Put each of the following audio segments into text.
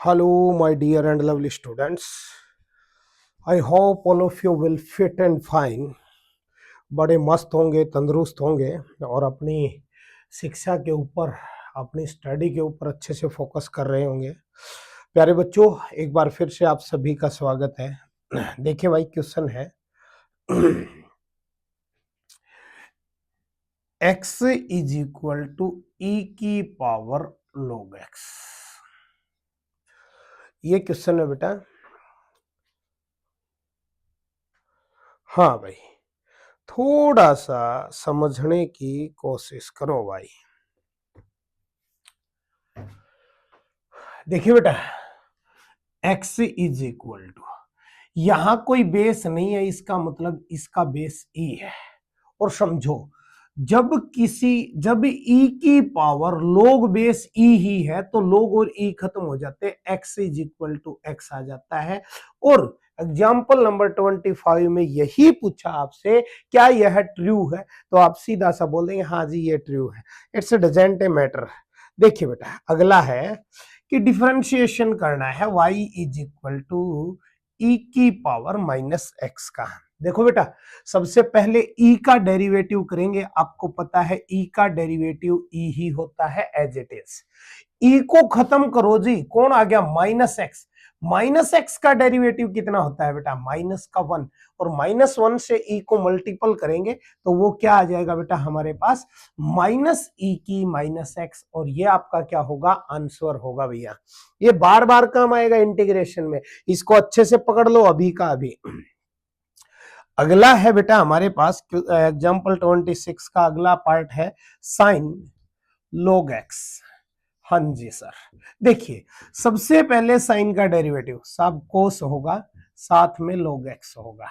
Hello, my dear and lovely students. I hope all of you will fit and fine. बड़े मस्त होंगे, तंदुरुस्त होंगे और अपनी शिक्षा के ऊपर, अपनी स्टडी के ऊपर अच्छे से फोकस कर रहे होंगे। प्यारे बच्चों, एक बार फिर से आप सभी का स्वागत है। देखिए भाई, क्वेश्चन है x is equal to e की पावर log x। ये क्वेश्चन है बेटा। हाँ भाई, थोड़ा सा समझने की कोशिश करो भाई। देखिए बेटा, x इज इक्वल टू, यहां कोई बेस नहीं है, इसका मतलब इसका बेस e है। और समझो, जब e की पावर log बेस e ही है तो log और e खत्म हो जाते हैं, x is equal to x आ जाता है। और एग्जाम्पल नंबर 25 में यही पूछा आपसे, क्या यह ट्रू है? तो आप सीधा सा बोल देंगे हाँ जी ये ट्रू है। It's doesn't matter. देखिए बेटा, अगला है कि डिफरेंशिएशन करना है y is equal to e की पावर माइनस x का। देखो बेटा, सबसे पहले e का डेरिवेटिव करेंगे। आपको पता है e का डेरिवेटिव e ही होता है एज इट इज। e को खत्म करो जी, कौन आ गया? Minus x. माइनस एक्स का डेरिवेटिव कितना होता है बेटा? माइनस का 1। और माइनस 1 से e को मल्टीपल करेंगे तो वो क्या आ जाएगा बेटा हमारे पास? माइनस e की माइनस एक्स। और ये आपका क्या होगा? आंसर होगा भैया। ये बार बार काम आएगा इंटीग्रेशन में, इसको अच्छे से पकड़ लो अभी का अभी। अगला है बेटा हमारे पास एग्जाम्पल 26 का अगला पार्ट है साइन log x। हाँ जी सर। देखिए, सबसे पहले साइन का डेरिवेटिव सब कोस होगा, साथ में log x होगा।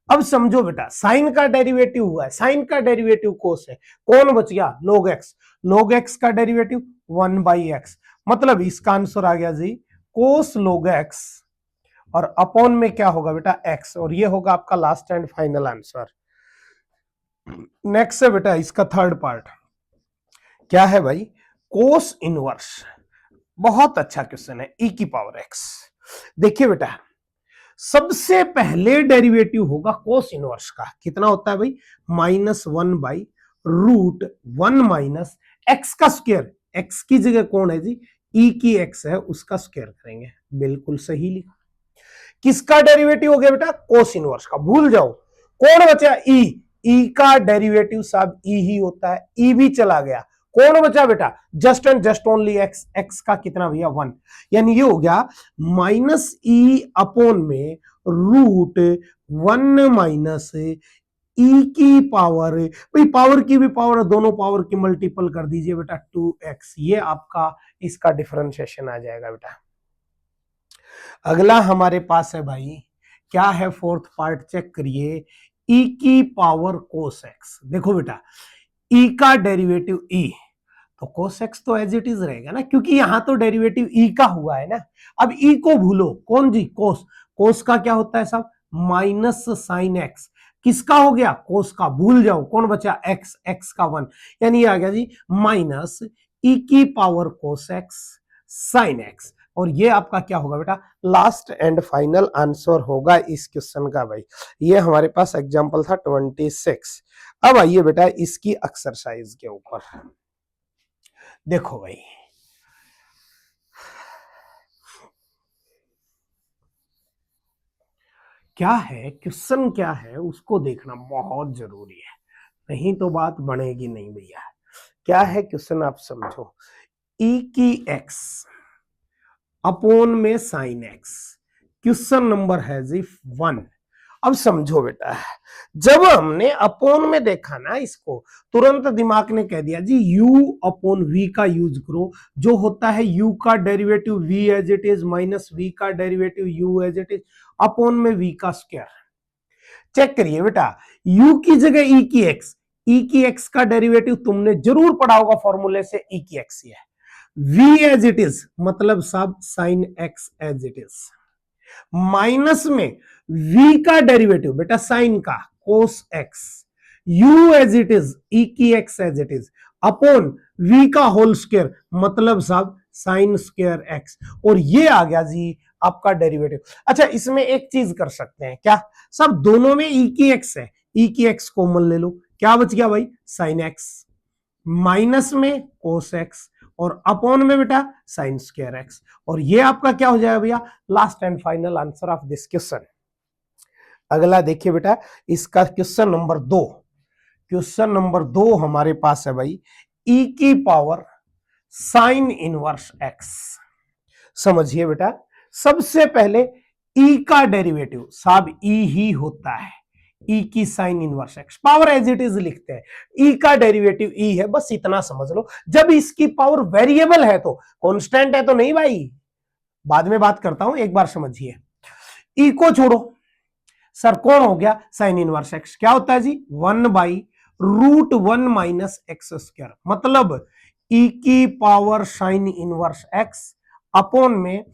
अब समझो बेटा, साइन का डेरिवेटिव हुआ है, साइन का डेरिवेटिव कोस है, कौन बच गया? log x। log x का डेरिवेटिव 1/x, मतलब इसका आंसर आ गया जी कोस log x। और अपॉन में क्या होगा बेटा? x। और ये होगा आपका last and final answer. Next है बेटा इसका थर्ड पार्ट, क्या है भाई? Cos inverse. बहुत अच्छा क्वेश्चन है, e की पावर x। देखिए बेटा, सबसे पहले डेरिवेटिव होगा कोस इनवर्स का, कितना होता है भाई? -1/√1 माइनस एक्स का स्क्वायर। x की जगह कौन है जी? e की x है, उसका स्क्वायर करेंगे। बिल्कुल सही लिखा। किसका डेरिवेटिव हो गया बेटा? कोस इनवर्स का। भूल जाओ, कौन बचा? e। e का डेरिवेटिव साहब e ही होता है, e भी चला गया, कौन बचा बेटा? Just and just only x। x का कितना भैया? 1। यानी ये हो गया -e अपॉन में √1 माइनस e की पावर, भाई पावर की भी पावर, दोनों पावर की मल्टीपल कर दीजिए बेटा 2x। ये आपका इसका डिफरेंशिएशन आ जाएगा बेटा। अगला हमारे पास है भाई, क्या है? फोर्थ पार्ट चेक करिए, e की पावर कोस x। देखो बेटा, e का डेरिवेटिव e, तो कोस x तो एज इट इज रहेगा ना, क्योंकि यहां तो डेरिवेटिव e का हुआ है ना। अब e को भूलो, कौन जी? कोस। कोस का क्या होता है साहब? Minus sine x। किसका हो गया? कोस का। भूल जाओ, कौन बचा? x। x का 1, यानी आ गया जी माइनस e की पावर कोस x साइन x। और ये आपका क्या होगा बेटा? लास्ट एंड फाइनल आंसर होगा इस क्वेश्चन का भाई। ये हमारे पास एग्जांपल था 26। अब आइए बेटा इसकी एक्सरसाइज के ऊपर। देखो भाई, क्या है क्वेश्चन, क्या है उसको देखना बहुत जरूरी है, नहीं तो बात बनेगी नहीं भैया। क्या है क्वेश्चन आप समझो, e की x अपॉन में साइन x। क्वेश्चन नंबर है जी 1। अब समझो बेटा, जब हमने अपॉन में देखा ना इसको, तुरंत दिमाग ने कह दिया जी u अपॉन v का यूज करो। जो होता है u का derivative v as it is minus v का derivative u as it is upon में v का स्क्वायर। चेक करिए बेटा, u की जगह e की x, e की x का डेरिवेटिव तुमने जरूर पढ़ा होगा फॉर्मूले से, e की x ही है। v एज इट इज मतलब सब sine x as it is, minus में v का डेरिवेटिव बेटा साइन का cos x, u as it is, e की x as it is upon v का होल स्क्वायर मतलब साहब साइन स्क्वायर एक्स, और ये आ गया जी आपका डेरिवेटिव। अच्छा, इसमें एक चीज कर सकते हैं क्या, सब दोनों में ई की एक्स है, ई की एक्स कॉमन ले लो, क्या बच गया भाई, साइन एक्स, माइनस में कोस एक्स, और अपॉन में बेटा साइन स्क्वायर एक्स, और ये आपका क्या हो जाएगा भैया, last and final answer of this question. अगला देखिए बेटा, इसका क्वेश्चन नंबर 2, क्वेश्चन नंबर 2 हमारे पास है भाई, ई की पावर साइन इनवर्स एक्स। समझिए बेटा, सबसे पहले ई का डेरिवेटिव साहब ई ही होता है, ई की sine inverse x, power as it is लिखते हैं, ई का डेरिवेटिव ई है, बस इतना समझ लो। जब इसकी पावर वेरिएबल है तो, कांस्टेंट है तो नहीं भाई, बाद में बात करता हूं, एक बार समझिए। ई को छोड़ो सर, कौन हो गया, साइन इनवर्स एक्स, क्या होता है जी, 1/√1 माइनस एक्स स्क्वायर, मतलब ई की power sine inverse x upon में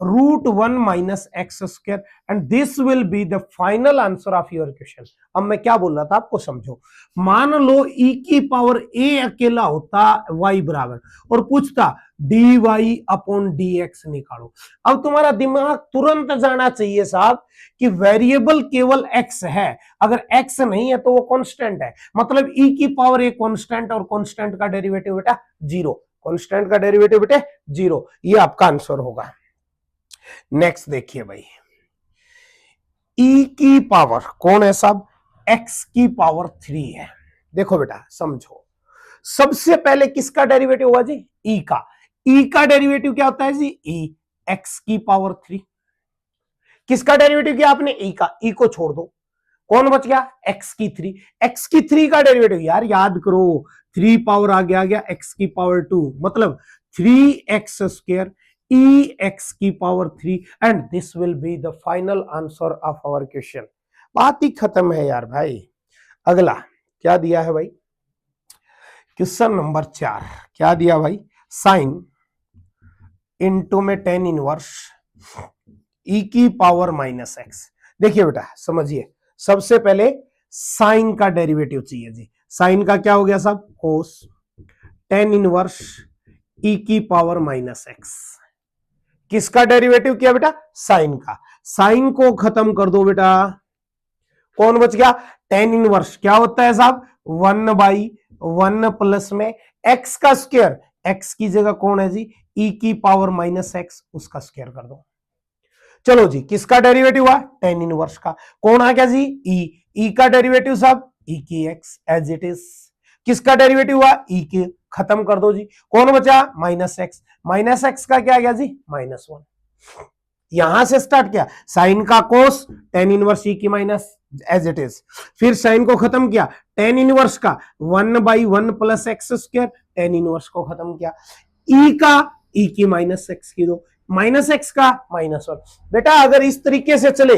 √1 minus x square, and this will be the final answer of your question. अब मैं क्या बोल रहा था आपको समझो, मान लो ई की पावर ए अकेला होता वाई बराबर, और पूछता d y upon d x निकालो। अब तुम्हारा दिमाग तुरंत जाना चाहिए साहब कि वेरिएबल केवल एक्स है, अगर एक्स नहीं है तो वो कांस्टेंट है, मतलब ई की पावर ए कांस्टेंट, और कांस्टेंट का डेरिवेटिव बेटा जीरो, कांस्टेंट का डेरिवेटिव बेटे जीरो, ये आपका आंसर होगा। नेक्स्ट देखिए भाई, ई की पावर कौन है साहब, एक्स की पावर 3 है। देखो बेटा समझो, सबसे पहले किसका डेरिवेटिव होगा जी, ई का, ई का डेरिवेटिव क्या होता है जी, ई एक्स की पावर 3, किसका डेरिवेटिव किया आपने, ई का, ई को छोड़ दो, कौन बच गया, एक्स की 3, एक्स की 3 का डेरिवेटिव यार याद करो, 3 पावर आ गया एक्स की पावर 2, मतलब 3x स्क्वायर ई एक्स की power 3, and this will be the final answer of our question. बात ही खत्म है यार भाई। अगला क्या दिया है भाई, क्वेश्चन नंबर 4, क्या दिया भाई, साइन इनटू में टेन इनवर्स ई की पावर माइनस एक्स। देखिए बेटा समझिए, सबसे पहले साइन का डेरिवेटिव चाहिए जी, साइन का क्या हो गया साहब, कोस टेन इनवर्स ई की पावर माइनस एक्स, किसका डेरिवेटिव किया बेटा, साइन का, साइन को खत्म कर दो बेटा, कौन बच गया, टेन इनवर्स क्या होता है साहब, 1/1 प्लस में एक्स का स्क्वायर, एक्स की जगह कौन है जी, ई की पावर माइनस एक्स, उसका स्क्वायर कर दो। चलो जी, किसका डेरिवेटिव हुआ, टेन इनवर्स का, कौन आ गया जी, ई, ई का डेरिवेटिव साहब ई की एक्स एज इट इज, किसका डेरिवेटिव हुआ, ई के, खत्म कर दो जी, कौन बचा, माइनस एक्स का क्या आ गया जी, -1, यहां से स्टार्ट किया, साइन का कोस टेन इनवर्स ई की माइनस एज इट इज, फिर साइन को खत्म किया, टेन इनवर्स का 1/1 plus x square, tan inverse को खत्म किया, ई का ई की माइनस एक्स की दो, माइनस एक्स का -1। बेटा अगर इस तरीके से चले,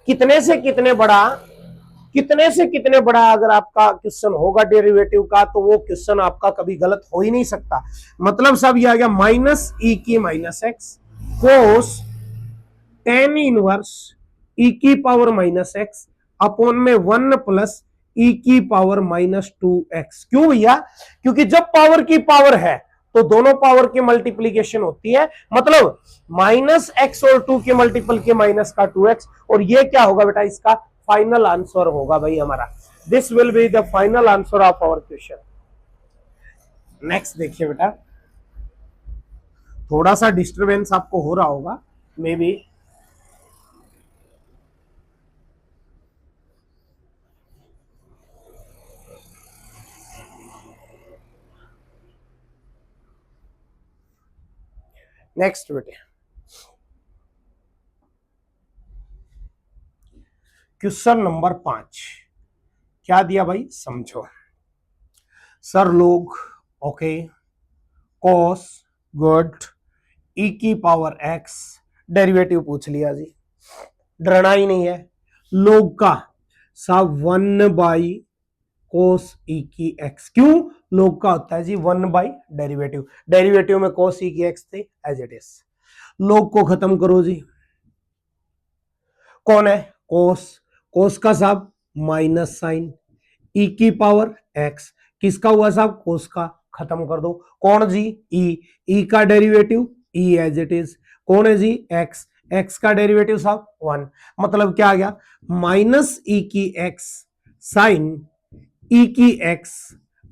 कितने से कितने बड़ा, कितने से कितने बड़ा अगर आपका क्वेश्चन होगा डेरिवेटिव का, तो वो क्वेश्चन आपका कभी गलत हो ही नहीं सकता। मतलब सब ये आ गया, माइनस ई की माइनस एक्स कोस टेन इनवर्स ई की पावर माइनस एक्स अपॉन में 1 प्लस ई की पावर -2x। क्यों भैया, क्योंकि जब पावर की पावर है तो दोनों पावर की मल्टीप्लीकेशन होती है, मतलब -x और 2 के मल्टीपल के माइनस का 2x, और ये क्या होगा बेटा, इसका फाइनल आंसर होगा भाई हमारा, this will be the final answer of our question. Next देखिए बेटा, थोड़ा सा डिस्टरबेंस आपको हो रहा होगा मे बी, नेक्स्ट बेटे क्वेश्चन नंबर 5, क्या दिया भाई समझो, सर लोग ओके, कॉस गुड ई की पावर एक्स, डेरिवेटिव पूछ लिया जी, डरना ही नहीं है, लोग का सब 1/कोस ई की एक्स, क्यों, लोग का होता है जी 1/डेरिवेटिव, डेरिवेटिव में कोस ई की एक्स थे एज इट इज, लोग को खत्म करो जी, कौन है, कोस, कोस का साहब माइनस साइन ई की पावर एक्स, किसका हुआ साहब, कोस का, खत्म कर दो। कौन जी? ई का derivative e as it is. कौन है जी? एक्स। एक्स का डेरिवेटिव साहब 1, मतलब क्या आ गया? माइनस ई की एक्स साइन ई की एक्स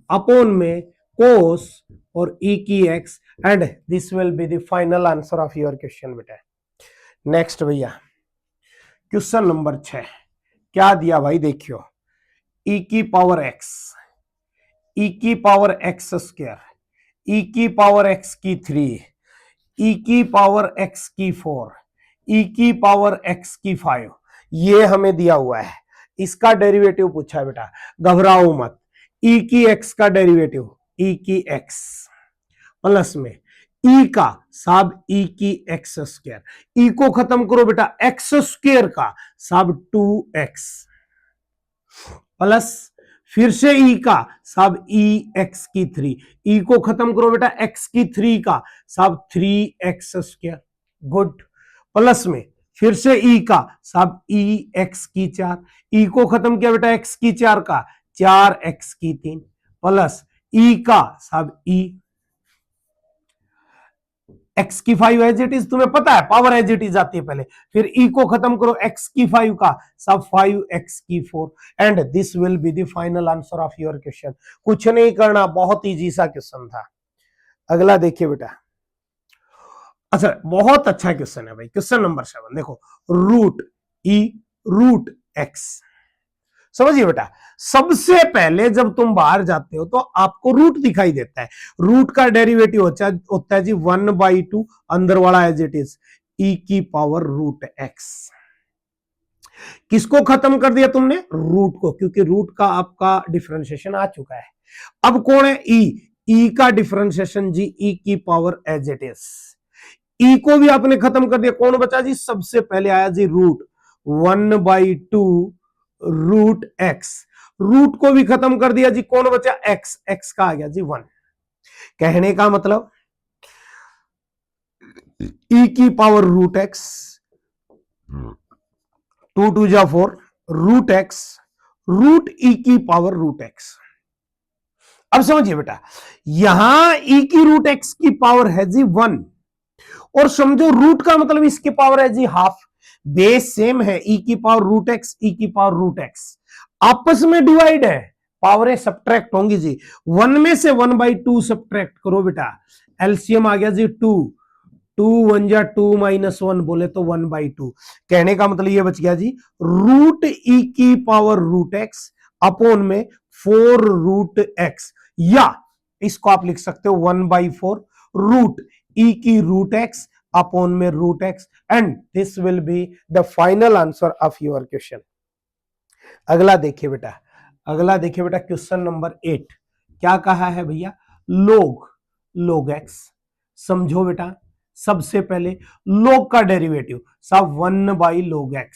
अपॉन में कोस और ई की x, and this will be the final answer of your question बेटा। नेक्स्ट भैया क्वेश्चन नंबर 6 क्या दिया भाई? देखियो, ई की पावर एक्स, ई की पावर एक्स स्क्वायर, ई की पावर एक्स की 3, ई की पावर एक्स की 4, ई की पावर एक्स की 5, ये हमें दिया हुआ है। इसका डेरिवेटिव पूछा है बेटा, घबराओ मत। ई की एक्स का डेरिवेटिव ई की एक्स प्लस में ई का साब ई की एक्स स्क्वायर, ई को खत्म करो बेटा, एक्स स्क्वायर का साब 2x प्लस फिर से ई का साब ई एक्स की 3, ई को खत्म करो बेटा, एक्स की 3 का साब 3x स्क्वायर, गुड, प्लस में फिर से ई का साब ई एक्स की 4, ई को खत्म किया बेटा, एक्स की 4 का 4x की 3, प्लस ई का साब ई एक्स की 5 एज इट इज, तुम्हें पता है पावर एज इट इज आती है पहले, फिर ई को खत्म करो, एक्स की 5 का सब 5x की 4, and this will be the final answer of your question. कुछ नहीं करना, बहुत इजी सा क्वेश्चन था। अगला देखिए बेटा, अच्छा बहुत अच्छा क्वेश्चन है भाई, क्वेश्चन नंबर 7 देखो, रूट ई रूट एक्स। समझिए बेटा, सबसे पहले जब तुम बाहर जाते हो तो आपको रूट दिखाई देता है, रूट का डेरिवेटिव होता है जी 1/2 अंदर वाला एज इट इज ई की पावर रूट एक्स। किसको खत्म कर दिया तुमने? रूट को, क्योंकि रूट का आपका डिफरेंशिएशन आ चुका है। अब कौन है? ई का डिफरेंशिएशन जी ई की पावर एज इट इज, ई को भी आपने खत्म कर दिया। कौन बचा जी? सबसे पहले आया जी रूट 1/2 रूट एक्स, रूट को भी खत्म कर दिया जी। कौन बचा? एक्स, एक्स का आ गया जी 1। कहने का मतलब ई की पावर रूट एक्स, 2 2 जा 4 रूट एक्स रूट ई की पावर रूट एक्स। अब समझिए बेटा, यहां ई की रूट एक्स की पावर है जी 1, और समझो रूट का मतलब इसकी पावर है जी हाफ, बेस सेम है, ई की पावर रूट एक्स ई की पावर रूट एक्स, आपस में डिवाइड है, पावरें सब्ट्रैक्ट होंगी जी। 1 में से 1/2 सब्ट्रैक्ट करो बेटा, एलसीएम आ गया जी 2, 2 1 जा 2 -1 बोले तो 1/2। कहने का मतलब ये बच गया जी रूट ई की पावर रूट एक्स अपॉन में 4 रूट एक्स, या इसको आप लिख सकते हो 1/4 रूट ई की रूट एक्स अपॉन में root x, and this will be the final answer of your question. अगला देखिए बेटा, अगला देखिए बेटा क्वेश्चन नंबर 8 क्या कहा है भैया? log x। समझो बेटा, सबसे पहले log का डेरिवेटिव सब 1/log x,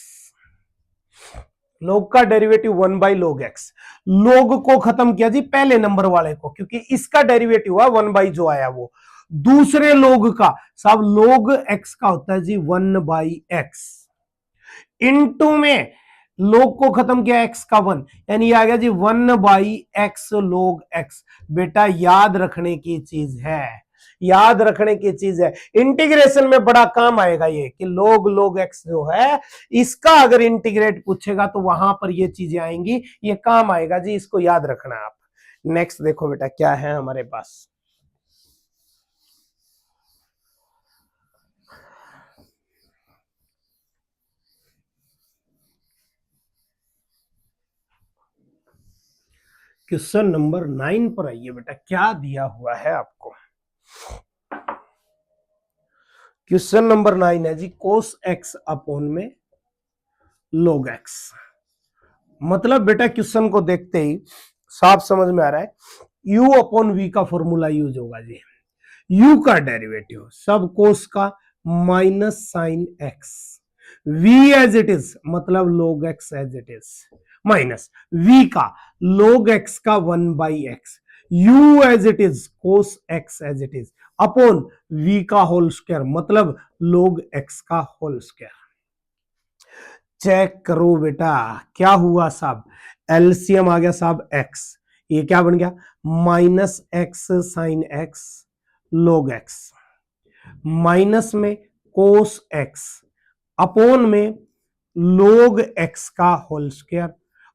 log का डेरिवेटिव 1/log x, log को खत्म किया जी पहले नंबर वाले को, क्योंकि इसका डेरिवेटिव हुआ 1/ जो आया वो, दूसरे log का सब log x का होता है जी 1/x, इनटू में log को खत्म किया x का 1, यानी आ गया जी 1/x log x। बेटा याद रखने की चीज है, याद रखने की चीज है, इंटीग्रेशन में बड़ा काम आएगा ये कि log x जो है इसका अगर इंटीग्रेट पूछेगा तो वहां पर ये चीजें आएंगी, ये काम आएगा जी, इसको याद रखना आप। नेक्स्ट देखो बेटा क्या है हमारे पास, क्वेश्चन नंबर 9 पर आइए बेटा, क्या दिया हुआ है आपको? क्वेश्चन नंबर 9 है जी cos x अपॉन में log x। मतलब बेटा क्वेश्चन को देखते ही साफ समझ में आ रहा है, u अपॉन v का फॉर्मूला यूज होगा जी, u का डेरिवेटिव सब कोस का minus sine x, v as it is मतलब log x as it is, minus v का log x का 1/x, u as it is cos x as it is upon v का whole square मतलब log x का whole square. Check करो बेटा क्या हुआ साहब, एलसीएम आ गया साहब x, ये क्या बन गया, minus x sine x log x, minus में कोस एक्स अपोन में log x का होल स्क्वायर।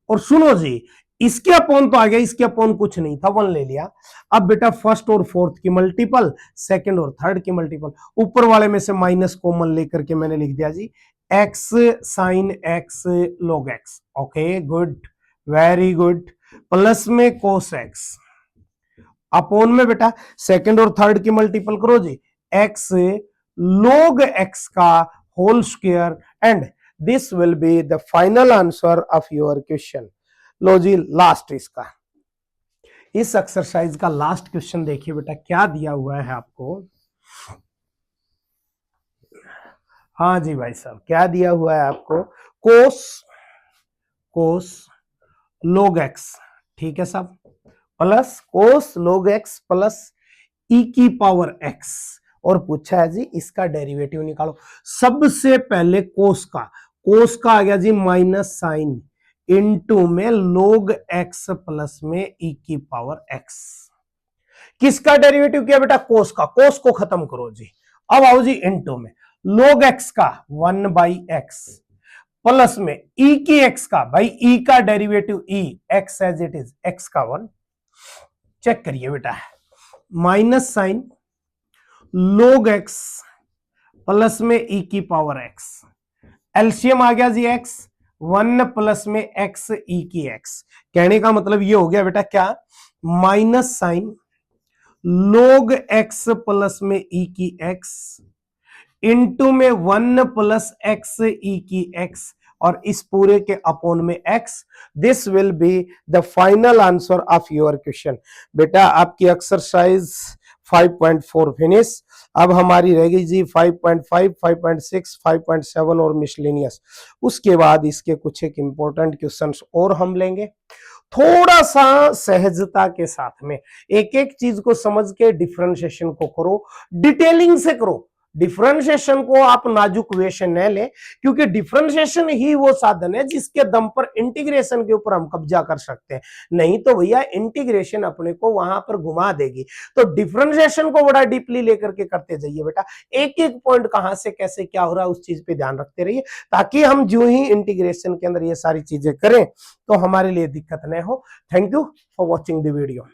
और सुनो जी, इसके अपोन तो आ गया, इसके अपोन कुछ नहीं था, 1 ले लिया। अब बेटा फर्स्ट और फोर्थ की मल्टीपल, सेकंड और थर्ड की मल्टीपल, ऊपर वाले में से माइनस कॉमन लेकर के मैंने लिख दिया जी x साइन x log x। Okay good, very good. Plus में कोस x अपोन में बेटा सेकंड और थर्ड की मल्टीपल करो जी, x log x का whole square, and this will be the final answer of your question. लो जी लास्ट इसका, इस एक्सरसाइज का लास्ट क्वेश्चन देखिए बेटा क्या दिया हुआ है आपको। हाँ जी भाई साहब, क्या दिया हुआ है आपको, कोस log x, ठीक है साहब, plus cos log x plus e की पावर x, और पूछा है जी इसका डेरिवेटिव निकालो। सबसे पहले कोस का आ गया जी माइनस साइन इनटू में log x प्लस में e की पावर x। किसका डेरिवेटिव किया बेटा, कोस का, कोस को खत्म करो जी। अब आओ जी इनटू में log x का 1/x प्लस में e की x का, भाई e का derivative e, x as it is, x का 1, चेक करिए बेटा, minus sine log x plus में e की पावर x, एलसीएम आ गया जी x, 1 प्लस में x e की x। कहने का मतलब ये हो गया बेटा क्या, minus sine log x plus में e की x इनटू में 1 प्लस x e की x, और इस पूरे के अपोन में x। This will be the final answer of your question. बेटा आपकी एक्सरसाइज 5.4 फिनिश। अब हमारी रह गई जी 5.5, 5.6, 5.7 और मिसलेनियस। उसके बाद इसके कुछ एक इंपॉर्टेंट क्वेश्चंस और हम लेंगे, थोड़ा सा सहजता के साथ में एक एक चीज को समझ के डिफरेंशिएशन को करो, डिटेलिंग से करो। डिफरेंशिएशन को आप नाजुक वे से न ले, क्योंकि डिफरेंशिएशन ही वो साधन है जिसके दम पर इंटीग्रेशन के ऊपर हम कब्जा कर सकते हैं, नहीं तो भैया इंटीग्रेशन अपने को वहां पर घुमा देगी। तो डिफरेंशिएशन को बड़ा डीपली लेकर के करते जाइए बेटा, एक एक पॉइंट कहां से कैसे क्या हो रहा है उस चीज पे ध्यान रखते रहिए, ताकि हम जो ही इंटीग्रेशन के अंदर ये सारी चीजें करें तो हमारे लिए दिक्कत न हो। Thank you for watching the video.